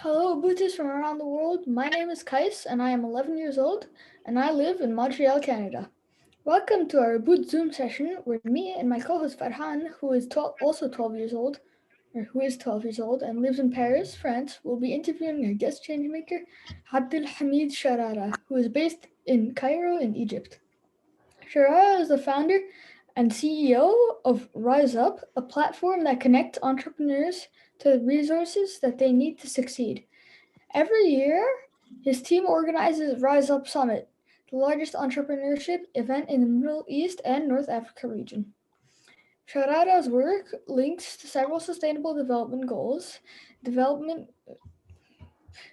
Hello, Booties from around the world. My name is Kais, and I am 11 years old, and I live in Montreal, Canada. Welcome to our Oboot Zoom session, where me and my co-host Farhaan, who is also 12 years old, or who is 12 years old and lives in Paris, France, will be interviewing our guest changemaker, Abdelhameed Sharara, who is based in Cairo in Egypt. Sharara is the founder and CEO of RiseUp, a platform that connects entrepreneurs to the resources that they need to succeed. Every year, his team organizes RiseUp Summit, the largest entrepreneurship event in the Middle East and North Africa region. Sharada's work links to several sustainable development goals, development,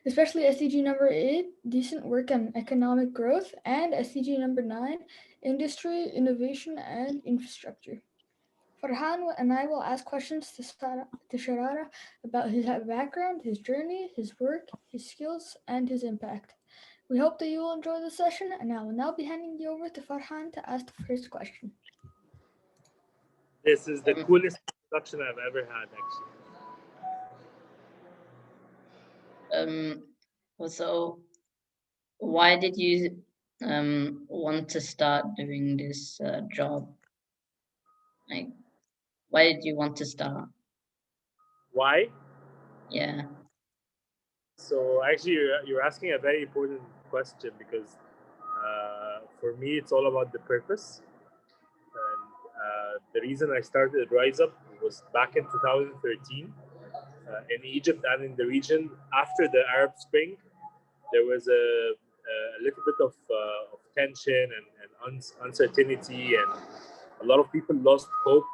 especially SDG number 8, decent work and economic growth, and SDG number 9, industry, innovation, and infrastructure. Farhan and I will ask questions to Sharara about his background, his journey, his work, his skills, and his impact. We hope that you will enjoy the session, and I will now be handing you over to Farhan to ask the first question. This is the coolest introduction I've ever had, actually. So why did you want to start doing this job? Like, why did you want to start? Why? Yeah. So actually, you're asking a very important question because for me, it's all about the purpose. And the reason I started RiseUp was back in 2013 in Egypt and in the region. After the Arab Spring, there was a little bit of tension and uncertainty, and a lot of people lost hope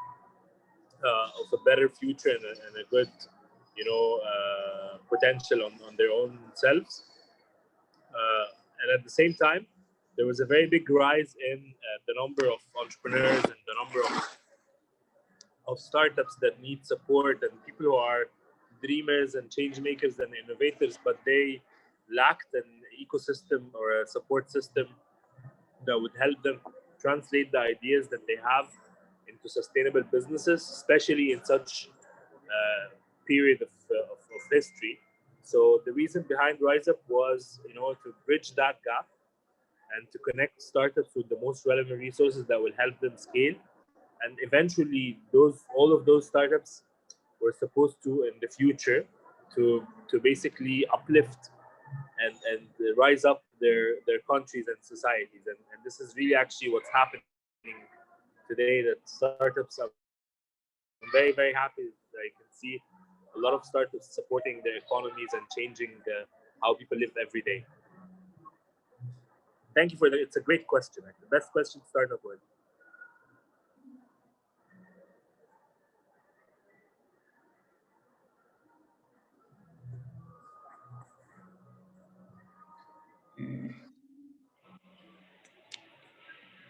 of a better future and a good, potential on their own selves. And at the same time, there was a very big rise in the number of entrepreneurs and the number of startups that need support and people who are dreamers and change makers and innovators, but they lacked an ecosystem or a support system that would help them translate the ideas that they have into sustainable businesses, especially in such period of history. So the reason behind RiseUp was, to bridge that gap and to connect startups with the most relevant resources that will help them scale. And eventually, all of those startups were supposed to, in the future, to basically uplift and rise up their countries and societies. And this is really actually what's happening today, that startups are, I'm very, very happy that I can see a lot of startups supporting their economies and changing how people live every day. Thank you for that. It's a great question. The best question to start off with.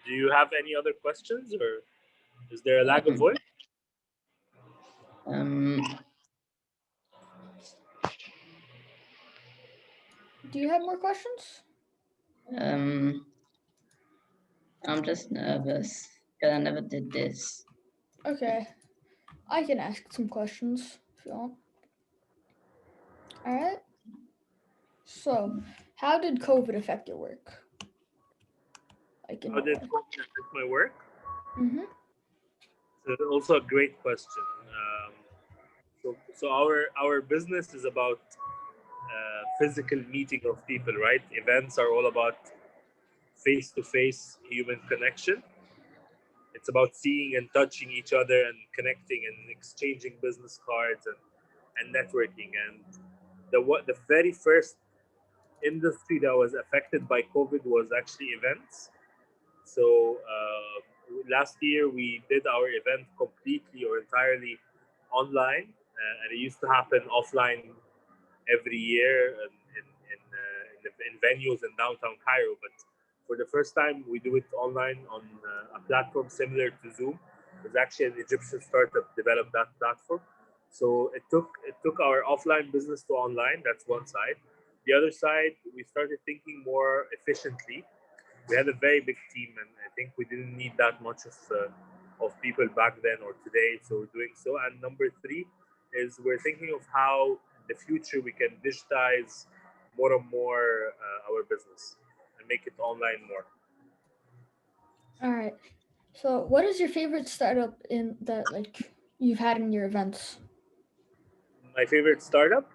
Do you have any other questions, or is there a lag of voice? Do you have more questions? I'm just nervous because I never did this. Okay, I can ask some questions if you want. All right. So, how did COVID affect your work? How did COVID affect my work? Mm-hmm. So also a great question. So our business is about physical meeting of people, right? Events are all about face-to-face human connection. It's about seeing and touching each other and connecting and exchanging business cards and networking. And the very first industry that was affected by COVID was actually events. So last year we did our event completely or entirely online, and it used to happen offline every year in venues in downtown Cairo. But for the first time, we do it online on a platform similar to Zoom. It was actually an Egyptian startup developed that platform. So it took our offline business to online. That's one side. The other side, we started thinking more efficiently. We had a very big team, and I think we didn't need that much of people back then or today. So we're doing so. And number three is we're thinking of how the future we can digitize more and more our business and make it online more. All right. So, what is your favorite startup in that like you've had in your events? My favorite startup?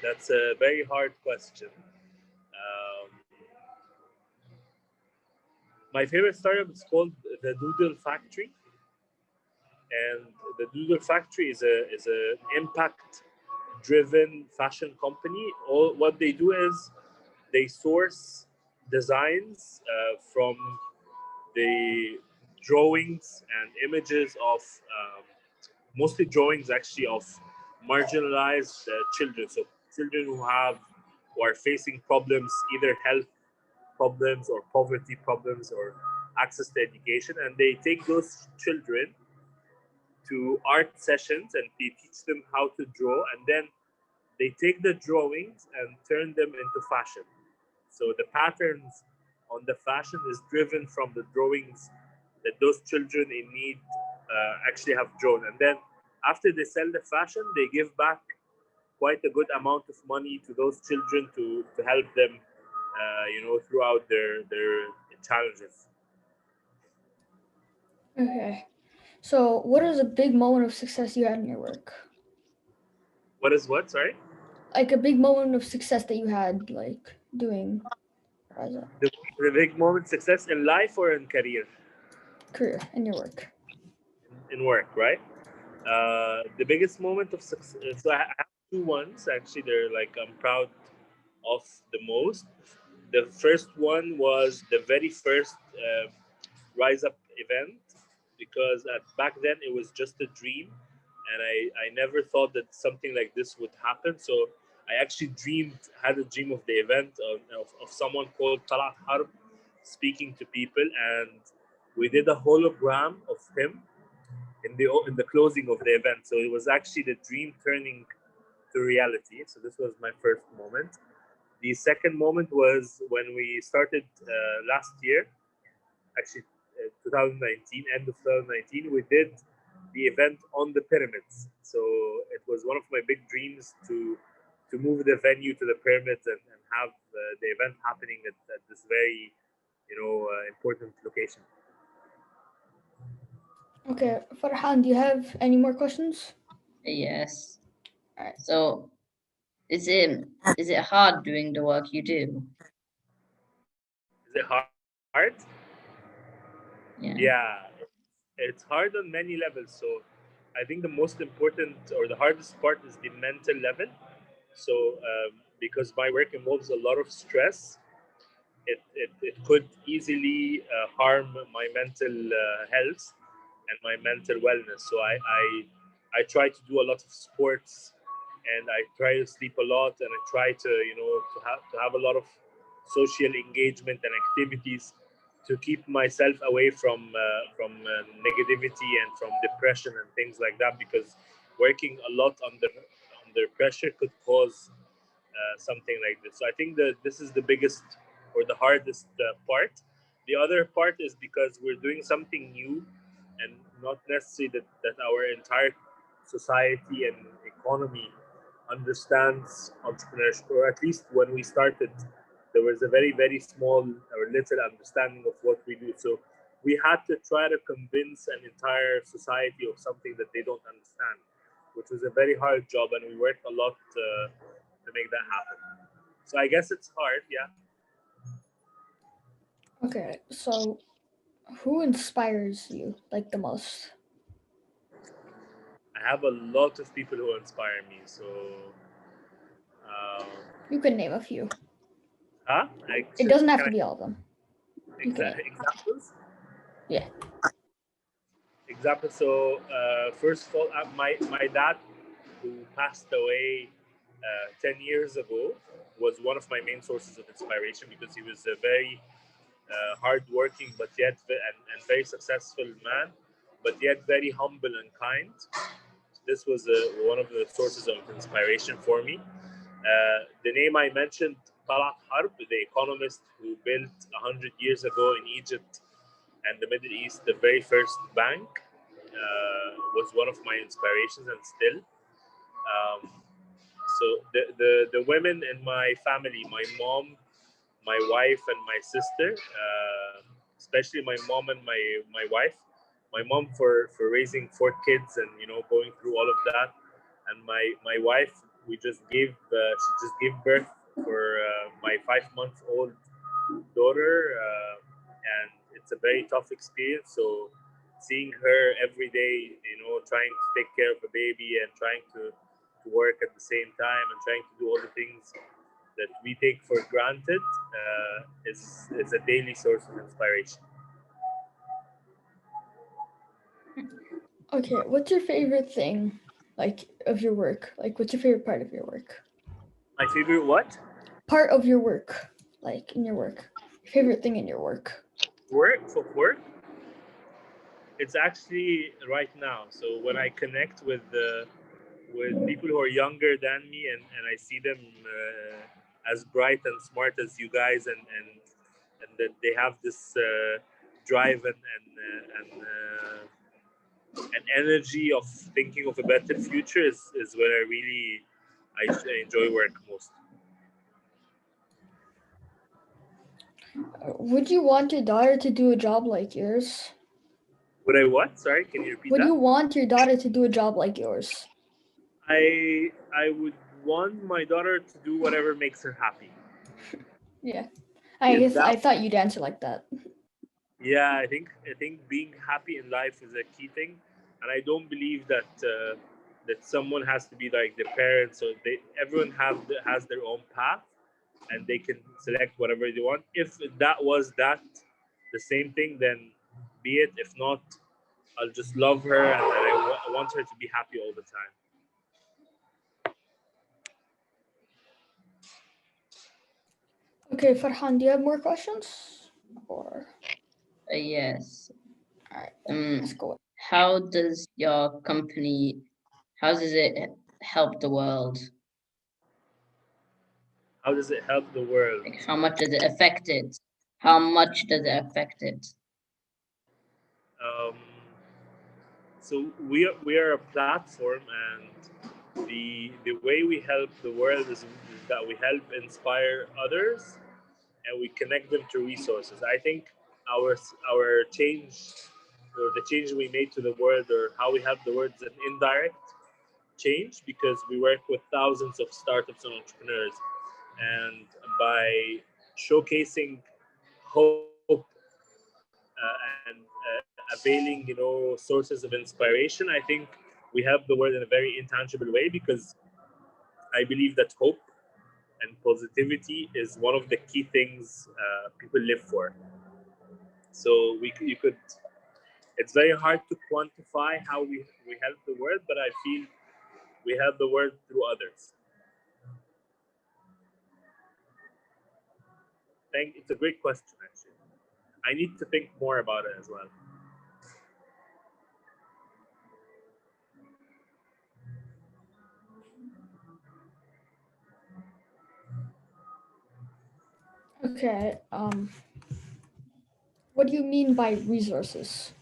That's a very hard question. My favorite startup is called the Doodle Factory, and the Doodle Factory is a impact driven fashion company. All what they do is they source designs from the drawings and images of mostly drawings actually of marginalized children. So children who are facing problems, either health problems or poverty problems or access to education, and they take those children to art sessions and they teach them how to draw, and then they take the drawings and turn them into fashion. So the patterns on the fashion is driven from the drawings that those children in need actually have drawn. And then after they sell the fashion, they give back quite a good amount of money to those children to help them, throughout their challenges. Okay. So, what is a big moment of success you had in your work? What is what? Sorry? Like a big moment of success that you had, like doing RiseUp The big moment success in life or in career? career in your work. In work, right? The biggest moment of success. So I have two ones actually. They're like I'm proud of the most. The first one was the very first RiseUp event, because back then it was just a dream, and I never thought that something like this would happen. So I actually had a dream of the event of someone called Talat Harb speaking to people, and we did a hologram of him in the closing of the event. So it was actually the dream turning to reality. So this was my first moment. The second moment was when we started last year, actually 2019, end of 2019, we did the event on the pyramids. So it was one of my big dreams to move the venue to the pyramids and have the event happening at this very important location. Okay, Farhaan, do you have any more questions? Yes. All right. So is it hard doing the work you do? Is it hard? Yeah. Yeah, it's hard on many levels. So I think the most important or the hardest part is the mental level. So because my work involves a lot of stress, it could easily harm my mental health and my mental wellness. So I try to do a lot of sports, and I try to sleep a lot, and I try to have a lot of social engagement and activities to keep myself away from negativity and from depression and things like that, because working a lot under pressure could cause something like this. So I think that this is the biggest or the hardest part. The other part is because we're doing something new, and not necessarily that our entire society and economy understands entrepreneurship, or at least when we started, there was a very, very small or little understanding of what we do. So we had to try to convince an entire society of something that they don't understand, which was a very hard job, and we worked a lot to make that happen. So I guess it's hard, yeah. Okay, so who inspires you like the most? I have a lot of people who inspire me. So, um, You can name a few. It can doesn't have I to be all of them. You can name. examples? Yeah. Examples. So, first of all, my dad, who passed away 10 years ago, was one of my main sources of inspiration, because he was a very hardworking, but yet and very successful man, but yet very humble and kind. This was one of the sources of inspiration for me. The name I mentioned, Talat Harb, the economist who built 100 years ago in Egypt and the Middle East the very first bank. was one of my inspirations, and still. So the women in my family, my mom, my wife, and my sister, especially my mom and my wife, my mom for raising 4 kids and going through all of that, and my wife, she just gave birth for my 5-month-old daughter, and it's a very tough experience. So seeing her every day, trying to take care of a baby and trying to work at the same time and trying to do all the things that we take for granted is a daily source of inspiration. Okay, what's your favorite thing, of your work? What's your favorite part of your work? My favorite what? Part of your work, in your work. Your favorite thing in your work. Work? It's actually right now. So when I connect with people who are younger than me, and I see them as bright and smart as you guys, and that they have this drive and energy of thinking of a better future is where I enjoy work most. Would you want your daughter to do a job like yours? Would I what? Sorry, can you repeat Would that? you want your daughter to do a job like yours? I would want my daughter to do whatever makes her happy. Yeah. I thought you'd answer like that. Yeah, I think being happy in life is a key thing, and I don't believe that someone has to be like their parents. So everyone has their own path, and they can select whatever they want. If that was the same thing, then be it. If not, I'll just love her, and I want her to be happy all the time. Okay, Farhaan, do you have more questions? Or Yes. all right, let's go. How does your company? How does it help the world? How does it help the world? How much does it affect it? How much does it affect it? So we are a platform, and the way we help the world is that we help inspire others, and we connect them to resources. I think our change, or the change we made to the world, or how we help the world, is an indirect change, because we work with thousands of startups and entrepreneurs, and by showcasing hope and availing sources of inspiration, I think we help the world in a very intangible way, because I believe that hope and positivity is one of the key things people live for. So you could. It's very hard to quantify how we help the world, but I feel we help the world through others. It's a great question, actually. I need to think more about it as well. Okay. What do you mean by resources?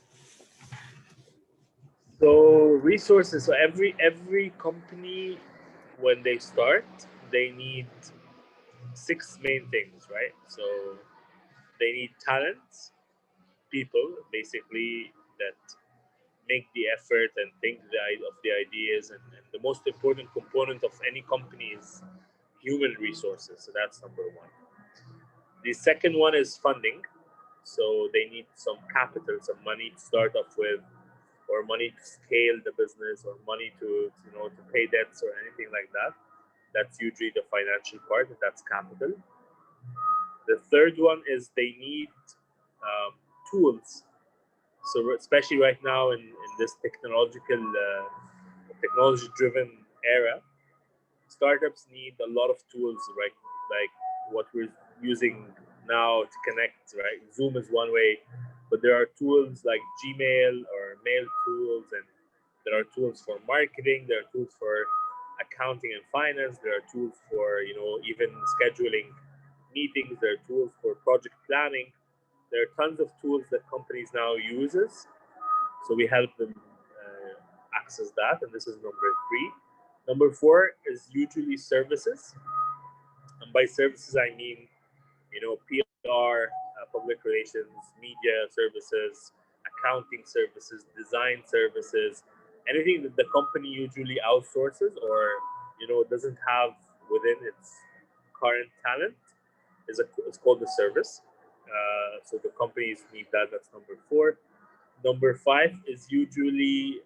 So resources. So every company, when they start, they need 6 main things, right? So they need talent, people basically that make the effort and think of the ideas, and the most important component of any company is human resources. So that's number one. The second one is funding. So they need some capital, some money to start off with, or money to scale the business, or money to pay debts or anything like that. That's usually the financial part, and that's capital. The third one is they need tools. So especially right now in this technology-driven era, startups need a lot of tools, right? Like what we're using now to connect, right? Zoom is one way, but there are tools like Gmail or mail tools, and there are tools for marketing, there are tools for accounting and finance, there are tools for even scheduling meetings, there are tools for project planning. There are tons of tools that companies now uses, so we help them access that, and this is number 3. Number 4 is usually services, and by services I mean, PR, public relations, media services, accounting services, design services, anything that the company usually outsources or doesn't have within its current talent is called a service. So the companies need that. That's number 4. Number 5 is usually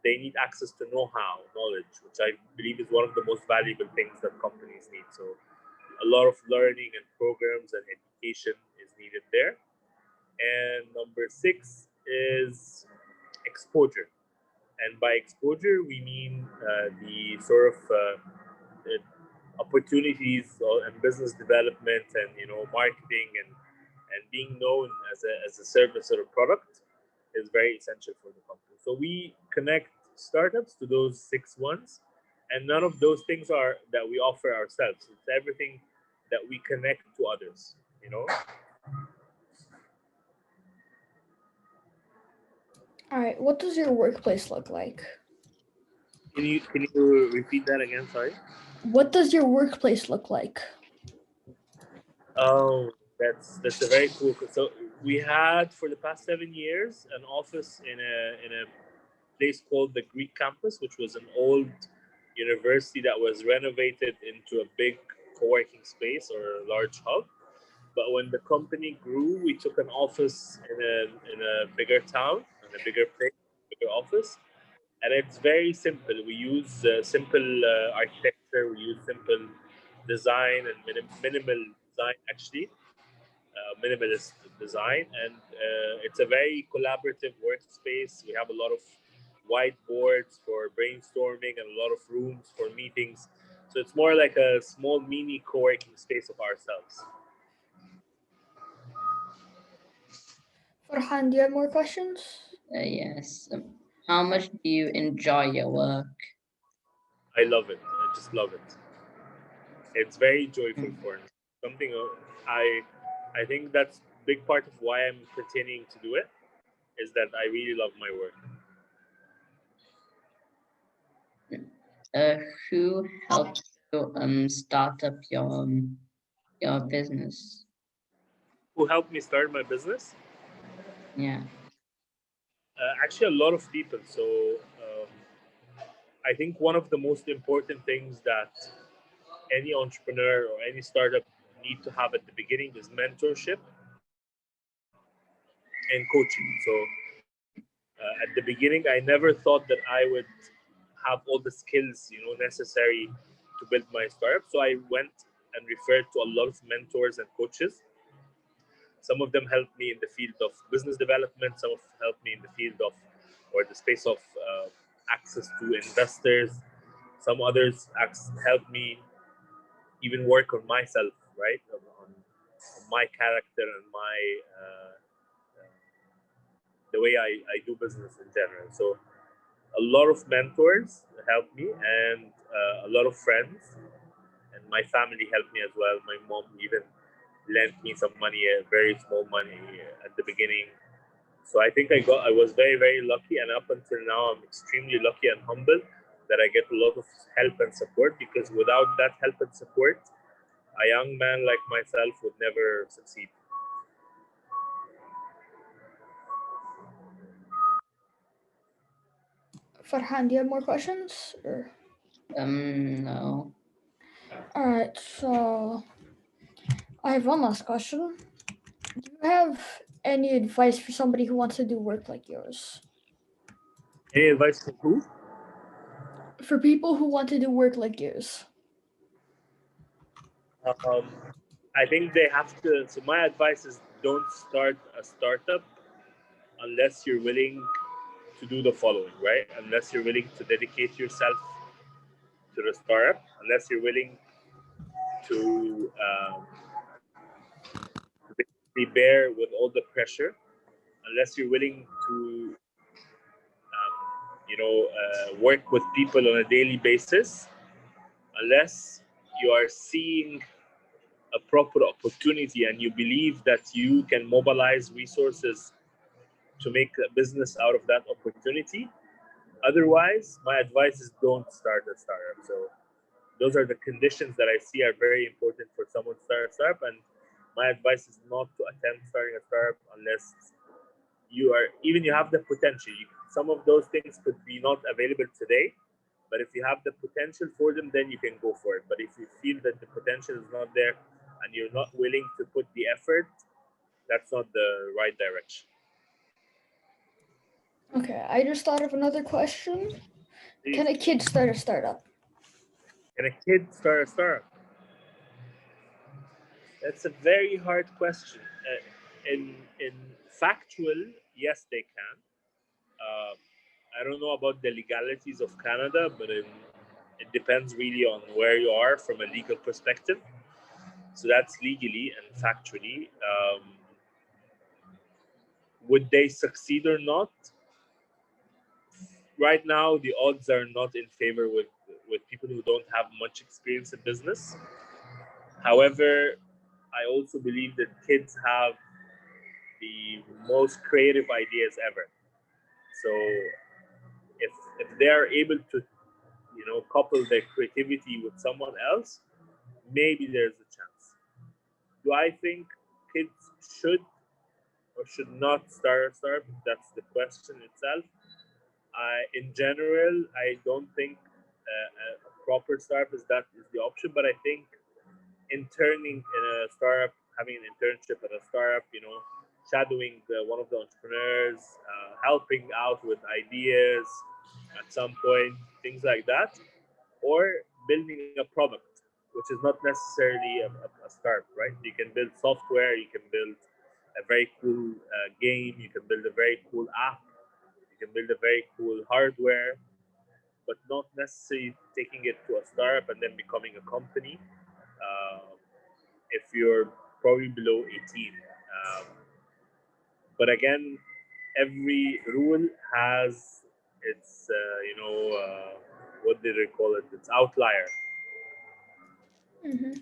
they need access to know-how, knowledge, which I believe is one of the most valuable things that companies need. So a lot of learning and programs and education is needed there. And number 6 is exposure. And by exposure, we mean the sort of opportunities and business development and marketing and being known as a service or a product is very essential for the company. So we connect startups to those 6 ones, and none of those things are that we offer ourselves. It's everything that we connect to others. All right. What does your workplace look like? Can you repeat that again? Sorry. What does your workplace look like? Oh, that's a very cool. So we had for the past 7 years an office in a place called the Greek campus, which was an old university that was renovated into a big co-working space or a large hub. But when the company grew, we took an office in a bigger town, in a bigger place, bigger office. And it's very simple. We use simple architecture. We use simple design and minimal design, actually, minimalist design. And it's a very collaborative workspace. We have a lot of whiteboards for brainstorming and a lot of rooms for meetings. So it's more like a small mini co-working space of ourselves. Farhaan, do you have more questions? Yes. How much do you enjoy your work? I love it. I just love it. It's very joyful for me. Something I think that's a big part of why I'm continuing to do it is that I really love my work. Who helped you start up your business? Who helped me start my business? Yeah. Actually, a lot of people. So I think one of the most important things that any entrepreneur or any startup need to have at the beginning is mentorship and coaching. So at the beginning, I never thought that I would have all the skills necessary to build my startup. So I went and referred to a lot of mentors and coaches. Some of them helped me in the field of business development. Some of them helped me in the field of or the space of access to investors. Some others helped me even work on myself, right? On my character and my the way I do business in general. So a lot of mentors helped me, and a lot of friends, and my family helped me as well. My mom even lent me some money, very small money at the beginning. So I think I was very, very lucky, and up until now I'm extremely lucky and humble that I get a lot of help and support, because without that help and support, a young man like myself would never succeed. Farhaan, do you have more questions? Or? No. All right, so I have one last question. Do you have any advice for somebody who wants to do work like yours? Any advice for who? For people who want to do work like yours. I think they have to. So my advice is, don't start a startup unless you're willing to do the following, right? Unless you're willing to dedicate yourself to the startup, unless you're willing to basically bear with all the pressure, unless you're willing to work with people on a daily basis, unless you are seeing a proper opportunity and you believe that you can mobilize resources to make a business out of that opportunity. Otherwise, my advice is don't start a startup. So those are the conditions that I see are very important for someone to start a startup. And my advice is not to attempt starting a startup unless you have the potential. Some of those things could be not available today, but if you have the potential for them, then you can go for it. But if you feel that the potential is not there and you're not willing to put the effort, that's not the right direction. Okay, I just thought of another question. Please. Can a kid start a startup? Can a kid start a startup? That's a very hard question. In factual, yes, they can. I don't know about the legalities of Canada, but it depends really on where you are from a legal perspective. So that's legally and factually. Would they succeed or not? Right now, the odds are not in favor with people who don't have much experience in business. However, I also believe that kids have the most creative ideas ever. So if they are able to, couple their creativity with someone else, maybe there's a chance. Do I think kids should or should not start a startup? That's the question itself. In general, I don't think a proper startup is the option, but I think interning in a startup, having an internship at a startup, shadowing one of the entrepreneurs, helping out with ideas at some point, things like that, or building a product, which is not necessarily a startup, right? You can build software, you can build a very cool game, you can build a very cool app, you can build a very cool hardware, but not necessarily taking it to a startup and then becoming a company. If you're probably below 18. But again, every rule has its, what did they call it? Its outlier. Mm-hmm.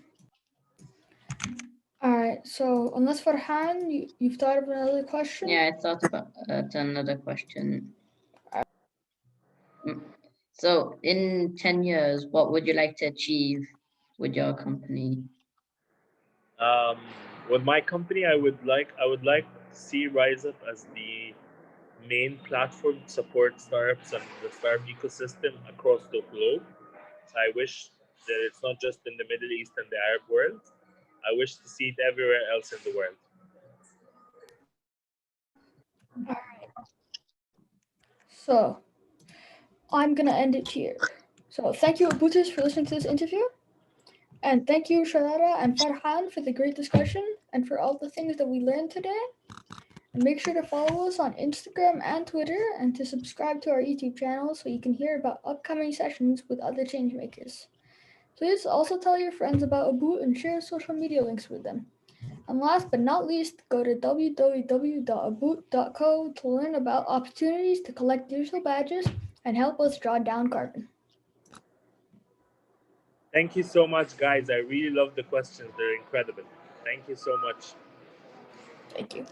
All right. So unless Farhaan, you've thought of another question? Yeah, I thought about another question. So in 10 years, what would you like to achieve with your company? With my company, I would like to see RiseUp as the main platform to support startups and the startup ecosystem across the globe. So I wish that it's not just in the Middle East and the Arab world. I wish to see it everywhere else in the world. All right. So I'm gonna end it here. So thank you, Abutis, for listening to this interview. And thank you, Sharara and Farhaan, for the great discussion and for all the things that we learned today. And make sure to follow us on Instagram and Twitter and to subscribe to our YouTube channel so you can hear about upcoming sessions with other changemakers. Please also tell your friends about Oboot and share social media links with them. And last but not least, go to www.oboot.co to learn about opportunities to collect digital badges and help us draw down carbon. Thank you so much, guys. I really love the questions. They're incredible. Thank you so much. Thank you.